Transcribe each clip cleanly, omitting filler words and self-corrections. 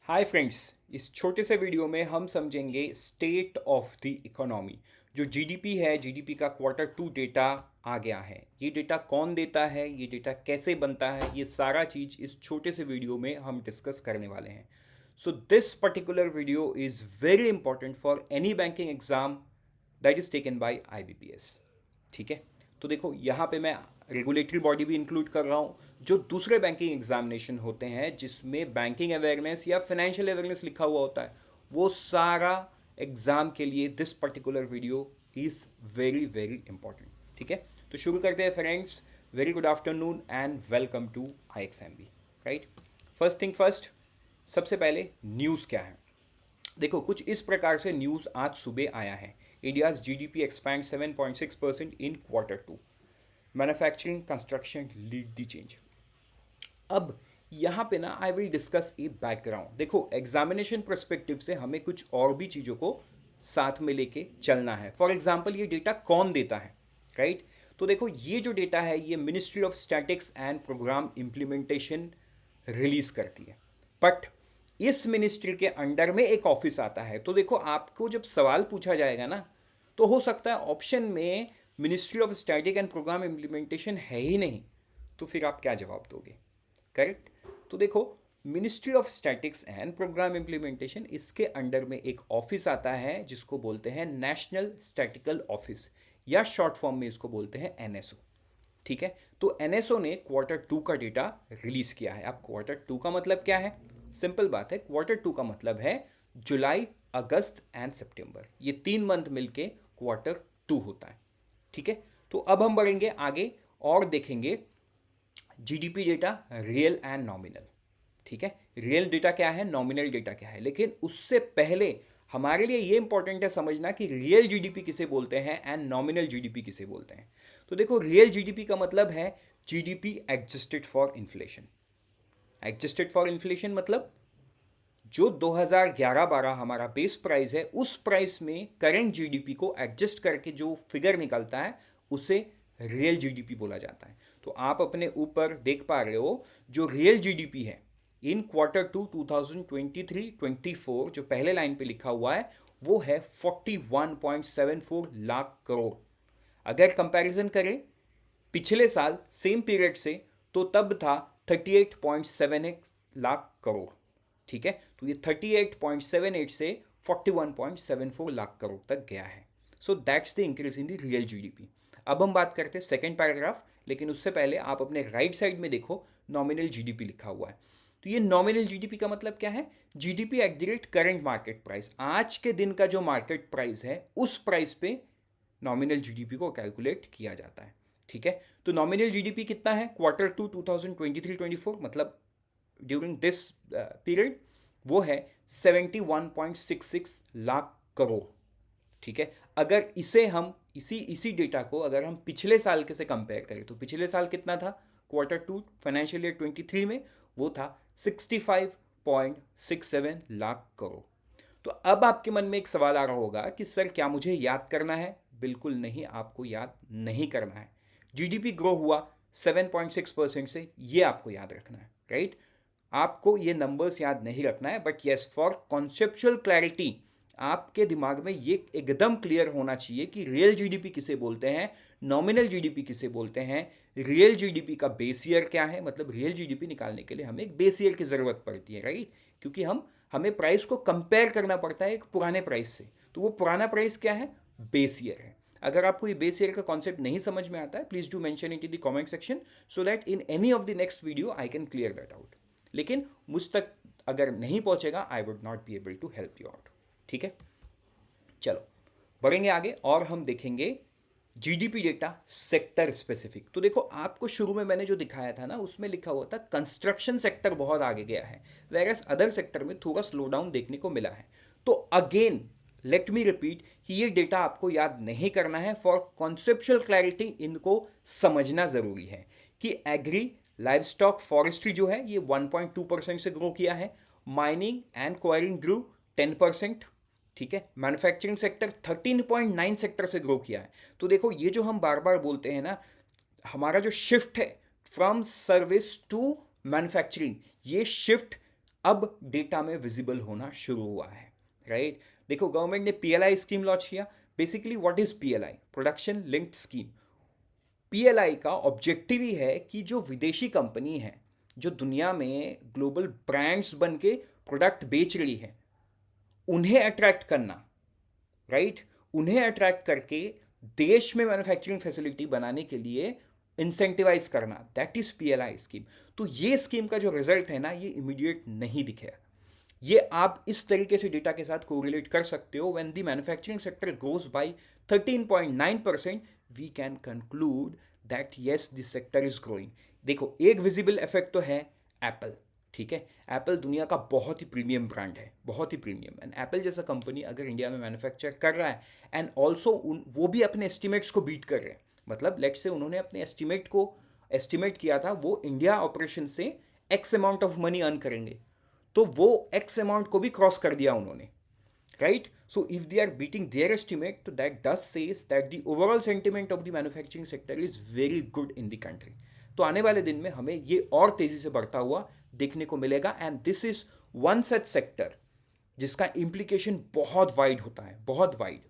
Hi friends, इस छोटे से वीडियो में हम समझेंगे स्टेट ऑफ द इकोनॉमी। जो जीडीपी है, जीडीपी का क्वार्टर 2 डेटा आ गया है। ये डेटा कौन देता है, ये डेटा कैसे बनता है, ये सारा चीज़ इस छोटे से वीडियो में हम डिस्कस करने वाले हैं। So this particular video is very important for any banking exam that is taken by IBPS. ठीक है, तो देखो यहाँ पे मैं रेगुलेटरी बॉडी भी इंक्लूड कर रहा हूँ। जो दूसरे बैंकिंग एग्जामिनेशन होते हैं जिसमें बैंकिंग अवेयरनेस या फाइनेंशियल अवेयरनेस लिखा हुआ होता है, वो सारा एग्जाम के लिए this particular video is very very important. ठीक है, तो शुरू करते हैं friends. Very good afternoon and welcome to IXMB। Right, first thing first, सबसे पहले न्यूज़ क्या है। देखो, कुछ इस प्रकार से न्यूज़ आज सुबह आया है। India's GDP expand 7.6% in quarter 2। Manufacturing construction lead the change. अब यहाँ पे ना I will discuss a background. देखो, एग्जामिनेशन परस्पेक्टिव से हमें कुछ और भी चीज़ों को साथ में लेके चलना है। फॉर एग्जाम्पल, ये डेटा कौन देता है, राइट? तो देखो, ये जो डेटा है ये ministry of statics and programme implementation release करती है। बट इस मिनिस्ट्री के अंडर में एक ऑफिस आता है। तो देखो, आपको जब सवाल पूछा जाएगा ना, तो हो सकता है ऑप्शन में ministry of static and programme implementation है ही नहीं, तो फिर आप क्या जवाब दोगे? करेक्ट। तो देखो, ministry of statics and programme implementation, इसके अंडर में एक ऑफिस आता है जिसको बोलते हैं नेशनल स्टैटिकल ऑफिस, या शॉर्ट फॉर्म में इसको बोलते हैं NSO। ठीक है, तो NSO ने क्वार्टर 2 का डेटा रिलीज किया है। अब क्वार्टर 2 का मतलब क्या है? सिंपल बात है, क्वार्टर 2 का मतलब है जुलाई, अगस्त एंड सितंबर। ये 3 मंथ मिलके क्वार्टर 2 होता है। ठीक है, तो अब हम बढ़ेंगे आगे और देखेंगे GDP data real and nominal. ठीक है, रियल डेटा क्या है, नॉमिनल डेटा क्या है। लेकिन उससे पहले हमारे लिए ये इंपॉर्टेंट है समझना कि रियल जीडीपी किसे बोलते हैं एंड नॉमिनल जीडीपी किसे बोलते हैं। तो देखो, रियल जीडीपी का मतलब है GDP adjusted for inflation. Adjusted for inflation मतलब जो 2011-12 हमारा बेस प्राइस है, उस प्राइस में करंट जीडीपी को एडजस्ट करके जो फिगर निकलता है उसे रियल जीडीपी बोला जाता है। तो आप अपने ऊपर देख पा रहे हो, जो रियल जीडीपी है इन क्वार्टर 2 2023-24, जो पहले लाइन पे लिखा हुआ है, वो है 41.74 लाख करोड़। अगर कंपैरिजन करें पिछले साल सेम पीरियड से, तो तब था 38.78 लाख करोड़। ठीक है, तो ये 38.78 से 41.74 लाख करोड़ तक गया है। So that's the increase in the real GDP. अब हम बात करते हैं सेकेंड पैराग्राफ, लेकिन उससे पहले आप अपने राइट साइड में देखो, नॉमिनल जीडीपी लिखा हुआ है। तो ये नॉमिनल जीडीपी का मतलब क्या है? GDP at the rate current market price. आज के दिन का जो मार्केट प्राइस है, उस प्राइस पे नॉमिनल जीडीपी को कैलकुलेट किया जाता है। ठीक है, तो नॉमिनल जीडीपी कितना है क्वार्टर 2 2023-24, मतलब ड्यूरिंग दिस पीरियड, वो है 71.66 लाख करोड़। ठीक है, अगर इसे हम इसी डेटा को अगर हम पिछले साल के से कंपेयर करें, तो पिछले साल कितना था क्वार्टर 2 फाइनेंशियल ईयर 23 में? वो था 65.67 लाख करोड़। तो अब आपके मन में एक सवाल आ रहा होगा कि सर, क्या मुझे याद करना है? बिल्कुल नहीं, आपको याद नहीं करना है। जीडीपी ग्रो हुआ 7.6% से, ये आपको याद रखना है, राइट? आपको ये नंबर्स याद नहीं रखना है, but yes, for conceptual clarity आपके दिमाग में ये एकदम क्लियर होना चाहिए कि रियल जीडीपी किसे बोलते हैं, नॉमिनल जीडीपी किसे बोलते हैं, रियल जीडीपी का बेस ईयर क्या है। मतलब रियल जीडीपी निकालने के लिए हमें एक बेस ईयर की ज़रूरत पड़ती है, राइट? क्योंकि हमें प्राइस को कंपेयर करना पड़ता है एक पुराने प्राइस से। तो वो पुराना प्राइस क्या है? बेस ईयर है। अगर आपको ये बेस ईयर का कॉन्सेप्ट नहीं समझ में आता है, please do mention it in the comment section, so that in any of the next video I can clear that out. लेकिन मुझ तक अगर नहीं पहुंचेगा, I would not be able to help you out. ठीक है, चलो बढ़ेंगे आगे और हम देखेंगे जीडीपी डेटा सेक्टर स्पेसिफिक। तो देखो, आपको शुरू में मैंने जो दिखाया था ना, उसमें लिखा हुआ था कंस्ट्रक्शन सेक्टर बहुत आगे गया है, वेरएस अदर सेक्टर में थोड़ा स्लो डाउन देखने को मिला है। तो अगेन लेट मी रिपीट कि ये डेटा आपको याद नहीं करना है। फॉर कॉन्सेप्चुअल क्लैरिटी इनको समझना जरूरी है कि एग्री, लाइव स्टॉक, फॉरेस्ट्री जो है ये 1.2% से ग्रो किया है। Mining and enquiring grow 10%। ठीक है, मैन्युफैक्चरिंग सेक्टर 13.9 सेक्टर से ग्रो किया है। तो देखो, ये जो हम बार बार बोलते हैं ना, हमारा जो शिफ्ट है फ्रॉम सर्विस टू मैन्युफैक्चरिंग, ये शिफ्ट अब डेटा में विजिबल होना शुरू हुआ है, राइट। देखो गवर्नमेंट ने पीएलआई स्कीम लॉन्च किया। Basically what is PLI? Production linked scheme. PLI का ऑब्जेक्टिव ही है कि जो विदेशी कंपनी है, जो दुनिया में ग्लोबल ब्रांड्स बन के प्रोडक्ट बेच रही है, उन्हें अट्रैक्ट करना, राइट। उन्हें अट्रैक्ट करके देश में मैन्युफैक्चरिंग फैसिलिटी बनाने के लिए इंसेंटिवाइज करना, दैट इज पीएलआई स्कीम। तो ये स्कीम का जो रिजल्ट है ना, ये इमीडिएट नहीं दिखे। ये आप इस तरीके से डेटा के साथ कोरिलेट कर सकते हो। When the manufacturing sector grows by 13.9%, we can conclude that yes this sector is growing. देखो एक विजिबल इफेक्ट तो है एप्पल, ठीक है। एप्पल दुनिया का बहुत ही प्रीमियम ब्रांड है, बहुत ही प्रीमियम। एंड एप्पल जैसा कंपनी अगर इंडिया में मैन्युफैक्चर कर रहा है एंड ऑल्सो वो भी अपने एस्टिमेट्स को बीट कर रहे हैं, मतलब लेट्स से उन्होंने अपने एस्टिमेट किया था वो इंडिया ऑपरेशन से x amount of money earn करेंगे, तो वो एक्स अमाउंट को भी क्रॉस कर दिया उन्होंने, right. So if they are beating their estimate, तो that does says that the overall sentiment of the manufacturing sector is very good in the country. तो आने वाले दिन में हमें ये और तेजी से बढ़ता हुआ देखने को मिलेगा। And this is one such sector जिसका इम्प्लीकेशन बहुत वाइड होता है, बहुत वाइड।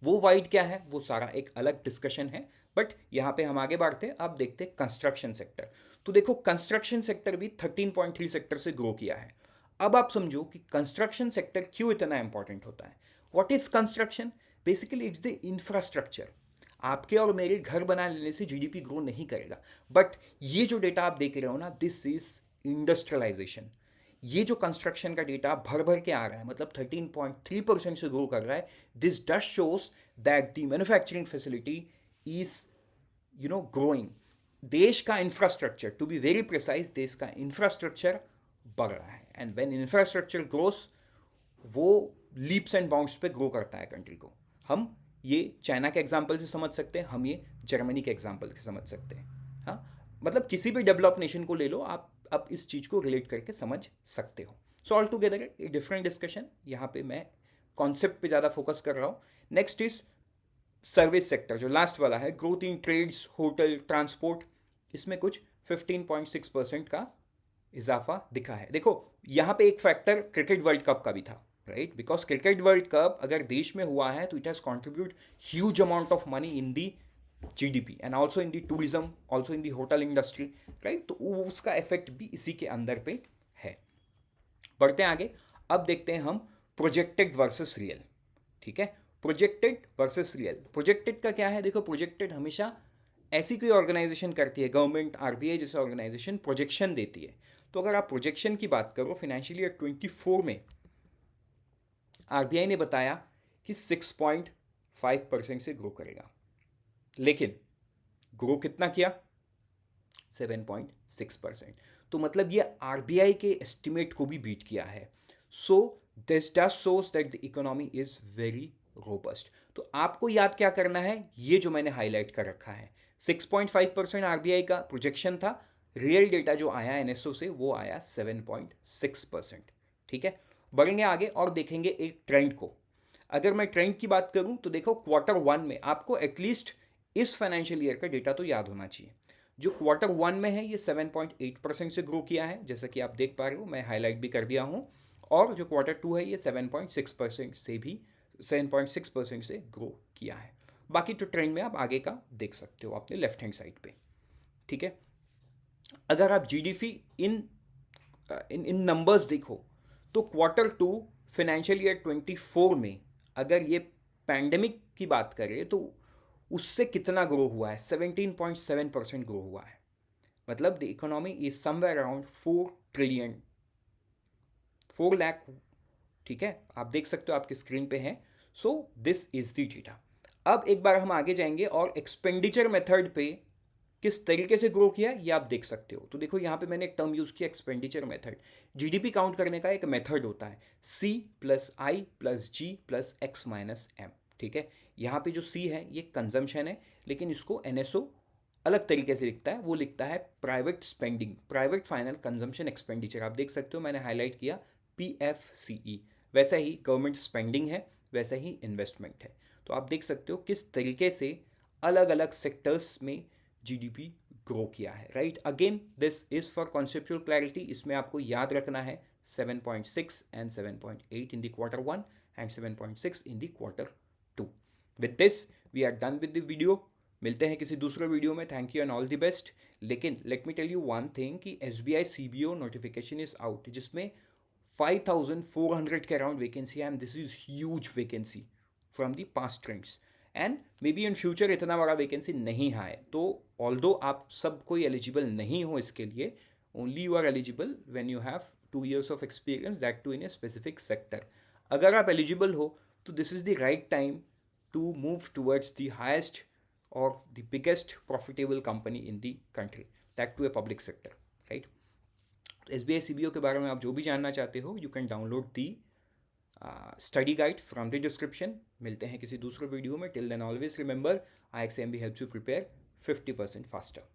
वो वाइड क्या है वो सारा एक अलग डिस्कशन है, बट यहाँ पे हम आगे बढ़ते हैं। अब देखते हैं कंस्ट्रक्शन सेक्टर। तो देखो कंस्ट्रक्शन सेक्टर भी 13.3 सेक्टर से ग्रो किया है। अब आप समझो कि कंस्ट्रक्शन सेक्टर क्यों इतना इंपॉर्टेंट होता है। What is construction? Basically it's the infrastructure. आपके और मेरे घर बना लेने से जीडीपी ग्रो नहीं करेगा, बट ये जो डेटा आप देख रहे हो ना, दिस इज इंडस्ट्रियलाइजेशन। ये जो कंस्ट्रक्शन का डेटा भर भर के आ रहा है, मतलब 13.3% से ग्रो कर रहा है, this dust shows that the manufacturing facility is growing. देश का infrastructure, to be very precise, देश का इंफ्रास्ट्रक्चर बढ़ रहा है। एंड व्हेन इंफ्रास्ट्रक्चर ग्रोस, वो लीप्स एंड बाउंड्स पे ग्रो करता है कंट्री को। हम ये चाइना के एग्जाम्पल से समझ सकते हैं, हम ये जर्मनी के एग्जाम्पल से समझ सकते हैं। हाँ, मतलब किसी भी डेवलप नेशन को ले लो, आप इस चीज़ को रिलेट करके समझ सकते हो। So all together a different discussion. यहाँ पे मैं कॉन्सेप्ट पे ज़्यादा फोकस कर रहा हूँ। नेक्स्ट इज सर्विस सेक्टर, जो लास्ट वाला है, growth in trades, hotel, transport. इसमें कुछ 15.6% का इजाफा दिखा है। देखो यहाँ पे एक फैक्टर क्रिकेट वर्ल्ड कप का भी था, right. Because cricket world cup अगर देश में हुआ है तो it has contribute huge amount of money in the GDP and also in the tourism, also in the hotel industry, right. तो उसका इफेक्ट भी इसी के अंदर पे है। बढ़ते हैं आगे। अब देखते हैं हम प्रोजेक्टेड वर्सेस रियल, ठीक है। Projected versus real. प्रोजेक्टेड का क्या है? देखो प्रोजेक्टेड हमेशा ऐसी कोई ऑर्गेनाइजेशन करती है, गवर्नमेंट, आरबीआई जैसे ऑर्गेनाइजेशन प्रोजेक्शन देती है। तो अगर आप प्रोजेक्शन की बात करो, फाइनेंशियल ईयर 24 में आरबीआई ने बताया कि 6.5% से ग्रो करेगा, लेकिन ग्रो कितना किया? 7.6%। तो मतलब ये आरबीआई के एस्टिमेट को भी बीट किया है। So this does shows that the economy is very robust. तो आपको याद क्या करना है, ये जो मैंने हाईलाइट कर रखा है, 6.5% आरबीआई का प्रोजेक्शन था, रियल डेटा जो आया एनएसओ से वो आया 7.6%, ठीक है। बढ़ेंगे आगे और देखेंगे एक ट्रेंड को। अगर मैं ट्रेंड की बात करूं तो देखो Q1 में आपको एटलीस्ट इस फाइनेंशियल ईयर का डेटा तो याद होना चाहिए। जो Q1 में है ये 7.8% से ग्रो किया है, जैसा कि आप देख पा रहे हो, मैं हाईलाइट भी कर दिया हूँ। और जो Q2 है ये 7.6% से ग्रो किया है। बाकी तो ट्रेंड में आप आगे का देख सकते हो अपने लेफ्ट हैंड साइड पे, ठीक है। अगर आप जीडीपी इन इन नंबर्स देखो तो Q2 फाइनेंशियल ईयर 24 में अगर ये पैंडेमिक की बात करें तो उससे कितना ग्रो हुआ है? 17.7% ग्रो हुआ है। मतलब the economy is somewhere around 4 lakh, ठीक है। आप देख सकते हो आपकी स्क्रीन पे है। So this is the data. अब एक बार हम आगे जाएंगे और एक्सपेंडिचर मेथड पे किस तरीके से ग्रो किया ये आप देख सकते हो। तो देखो यहाँ पे मैंने एक टर्म यूज़ किया, एक्सपेंडिचर मेथड। जीडीपी काउंट करने का एक मेथड होता है, C+I+G+X-M, ठीक है। यहाँ पे जो C है ये कंजम्पशन है, लेकिन इसको एनएसओ अलग तरीके से लिखता है, वो लिखता है private spending, private final consumption expenditure. आप देख सकते हो मैंने हाईलाइट किया PFCE। वैसा ही गवर्नमेंट स्पेंडिंग है, वैसा ही इन्वेस्टमेंट है। तो आप देख सकते हो किस तरीके से अलग अलग सेक्टर्स में जीडीपी ग्रो किया है, right. Again this is for conceptual clarity, इसमें आपको याद रखना है 7.6 and 7.8 in the quarter 1 and 7.6 in the quarter 2। With this we are done with the video. मिलते हैं किसी दूसरे वीडियो में। Thank you and all the best. लेकिन let me tell you one thing कि SBI CBO notification is out, जिसमें 5,400 के around vacancy है, and this is huge vacancy from the past trends, and may be in future इतना बड़ा vacancy नहीं आए। तो ऑल्दो आप सब कोई एलिजिबल नहीं हो इसके लिए, only you are eligible when you have 2 years of experience, that too in a specific sector. अगर आप एलिजिबल हो तो this is the right time to move towards the highest or the biggest profitable company in the country, that to a public sector, right? SBI CBO के बारे में आप जो भी जानना चाहते हो, you can download the study guide from the description। मिलते हैं किसी दूसरे वीडियो में। Till then always remember, IXMB helps you prepare 50% faster।